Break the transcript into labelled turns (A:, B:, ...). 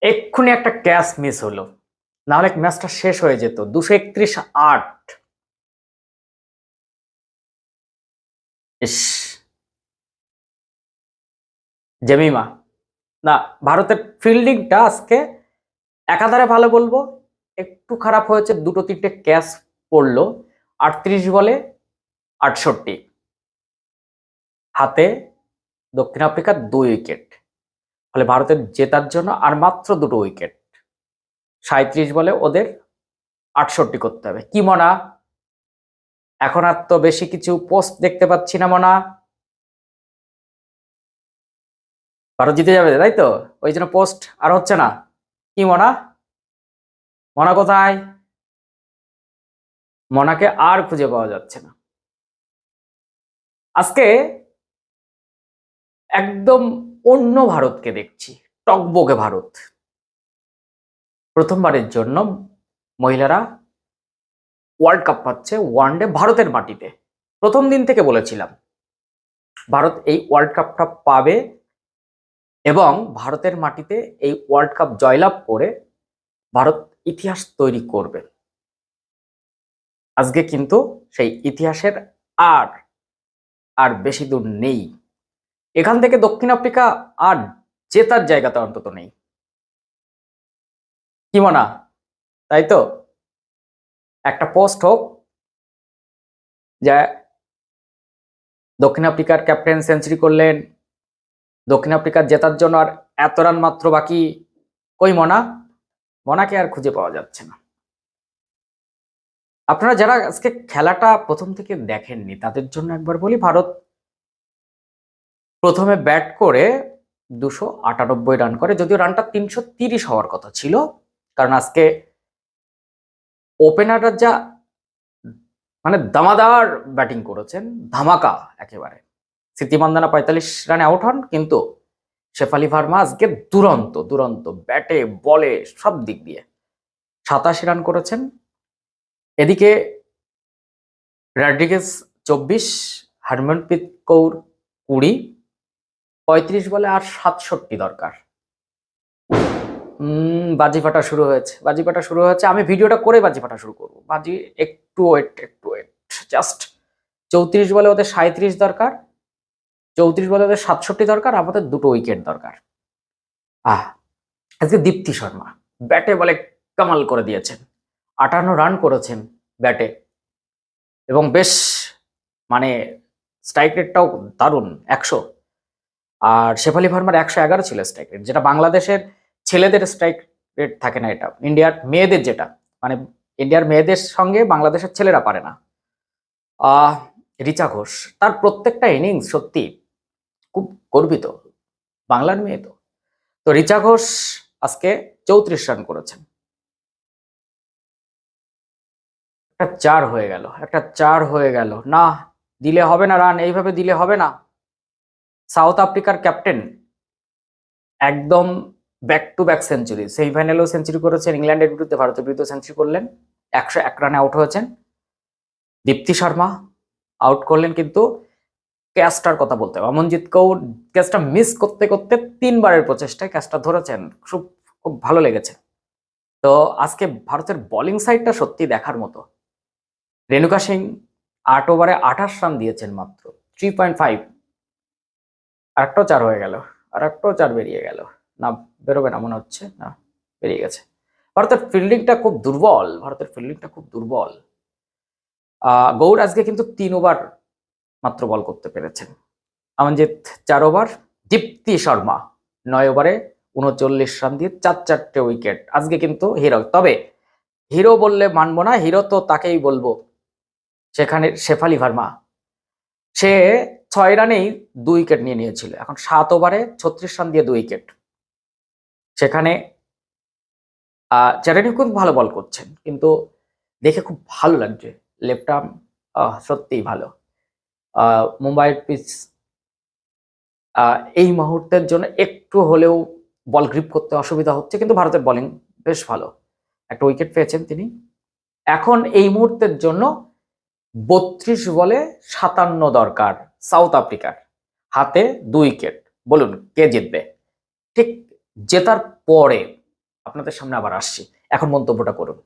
A: এক্ষুনি একটা catch miss হলো, নাহলে ম্যাচটা শেষ হয়ে যেত। 231-8। ইস, জেমিমা। না, ভারতের ফিল্ডিংটা আজকে একাধারে ভালো বলবো, একটু খারাপ হয়েছে, দুটো তিনটে ক্যাচ পড়লো। 38 বলে 68, হাতে দক্ষিণ আফ্রিকার 2 উইকেট। ফলে ভারতের জেতার জন্য আর মাত্র দুটো উইকেট। 37 বলে ওদের 68 করতে হবে। কি মনা, এখন আর তো বেশি কিছু পোস্ট দেখতে পাচ্ছি না মনা। ভারত জিতে যাবে তাই তো, ওই জন্য পোস্ট আর হচ্ছে না। কি মনা, মনা কোথায়? মনাকে আর খুঁজে পাওয়া যাচ্ছে না। আজকে একদম অন্য ভারতকে দেখছি, টকবকে ভারত। প্রথমবারের জন্য মহিলারা ওয়ার্ল্ড কাপ পাচ্ছে ওয়ানডে ভারতের মাটিতে। প্রথম দিন থেকে বলেছিলাম ভারত এই ওয়ার্ল্ড কাপটা পাবে এবং ভারতের মাটিতে এই ওয়ার্ল্ড কাপ জয়লাভ করে ভারত ইতিহাস তৈরি করবে। আজকে কিন্তু সেই ইতিহাসের আর আর বেশি দূর নেই। এখান থেকে দক্ষিণ আফ্রিকা আর জেতার জায়গাতে অন্তত নেই। কি মনা, তাই তো? একটা পোস্ট হোক যে দক্ষিণ আফ্রিকার ক্যাপ্টেন সেঞ্চুরি করলেন, দক্ষিণ আফ্রিকার জেতার জন্য আর এত রান মাত্র বাকি। কই মনা? মনাকে আর খুঁজে পাওয়া যাচ্ছে না। আপনারা যারা আজকে খেলাটা প্রথম থেকে দেখেননি তাদের জন্য একবার বলি, ভারত প্রথমে ব্যাট করে 298 রান করে, যদিও রানটা 330 হওয়ার কথা ছিল, কারণ আজকে ওপেনাররা যা মানে দামাদার ব্যাটিং করেছেন, ধামাকা একেবারে। স্মৃতি মান্দানা 45 রানে আউট হন, কিন্তু শেফালি ভার্মা আজকে দুরন্ত দুরন্ত ব্যাটে বলে সব দিক দিয়ে 87 রান করেছেন। এদিকে রড্রিগেজ 24, হরমনপ্রীত কৌর 20, 35 বলে আর 67 দরকার। বাজি ফাটা শুরু হয়েছে, বাজি ফাটা শুরু হয়েছে। আমি ভিডিওটা করে বাজি ফাটা শুরু করবো। বাজি একটু ওয়েট, একটু ওয়েট, জাস্ট 34 বলে ওদের 37 দরকার, 34 বলে ওদের 67 দরকার, আমাদের দুটো উইকেট দরকার। আজকে দীপ্তি শর্মা ব্যাটে বলে কামাল করে দিয়েছেন। 58 রান করেছেন ব্যাটে, এবং বেশ মানে স্ট্রাইক রেটটাও দারুণ, 100। আর শেফালি ভার্মার 111 ছিল স্ট্রাইক রেট, যেটা বাংলাদেশের ছেলেদের স্ট্রাইক রেট থাকে না, এটা ইন্ডিয়ার মেয়েদের, যেটা মানে ইন্ডিয়ার মেয়েদের সঙ্গে বাংলাদেশের ছেলেরা পারে না। রিচা ঘোষ, তার প্রত্যেকটা ইনিংস সত্যি খুব গর্বিত, বাংলার মেয়ে তো। তো রিচা ঘোষ আজকে 34 রান করেছেন। একটা 4 হয়ে গেল, একটা 4 হয়ে গেল। না, দিলে হবে না রান, এইভাবে দিলে হবে না। সাউথ আফ্রিকার ক্যাপ্টেন একদম ব্যাক টু ব্যাক সেঞ্চুরি, সেমিফাইনালেও সেঞ্চুরি করেছেন, ইংল্যান্ডের বিরুদ্ধে, ভারতের বিরুদ্ধে সেঞ্চুরি করলেন, 101 রানে আউট হয়েছেন। দীপ্তি শর্মা আউট করলেন, কিন্তু ক্যাচটার কথা বলতে হবে। অমনজিৎ কৌর ক্যাচটা মিস করতে করতে 3বারের প্রচেষ্টায় ক্যাচটা ধরেছেন, খুব খুব ভালো লেগেছে। তো আজকে ভারতের বোলিং সাইডটা সত্যি দেখার মতো। রেণুকা সিং 8 ওভারে 28 রান দিয়েছেন মাত্র, 3.5। আর একটাও 4 হয়ে গেল, আর একটাও 4 বেরিয়ে গেল। না, বেরোবে না মনে হচ্ছে, না বেরিয়ে গেছে। ভারতের ফিল্ডিংটা খুব দুর্বল, ভারতের ফিল্ডিংটা খুব দুর্বল। গৌর আজকে কিন্তু 3 ওভার মাত্র বল করতে পেরেছেন। আমনজিৎ 4 ওভার, দীপ্তি শর্মা 9 ওভারে 39 রান দিয়ে 4 উইকেট। আজকে কিন্তু হিরো, তবে হিরো বললে মানবো না, হিরো তো তাকেই বলবো, সেখানে শেফালি ভার্মা। সে 6 রানেই 2 উইকেট নিয়ে নিয়েছিল, এখন 7 ওভারে 36 রান দিয়ে 2 উইকেট। সেখানে চ্যাটার্জি খুব ভালো বল করছেন, কিন্তু দেখে খুব ভালো লাগছে লেফট আর্ম, সত্যিই ভালো। মুম্বাইয়ের পিচ এই মুহূর্তের জন্য একটু হলেও বল গ্রিপ করতে অসুবিধা হচ্ছে, কিন্তু ভারতের বোলিং বেশ ভালো, একটা উইকেট পেয়েছেন তিনি। এখন এই মুহূর্তের জন্য 32 বলে 57 দরকার সাউথ আফ্রিকার, হাতে 2 উইকেট। বলুন কে জিতবে? ঠিক জেতার পরে আপনাদের সামনে আবার আসছি, এখন মন্তব্যটা করুন।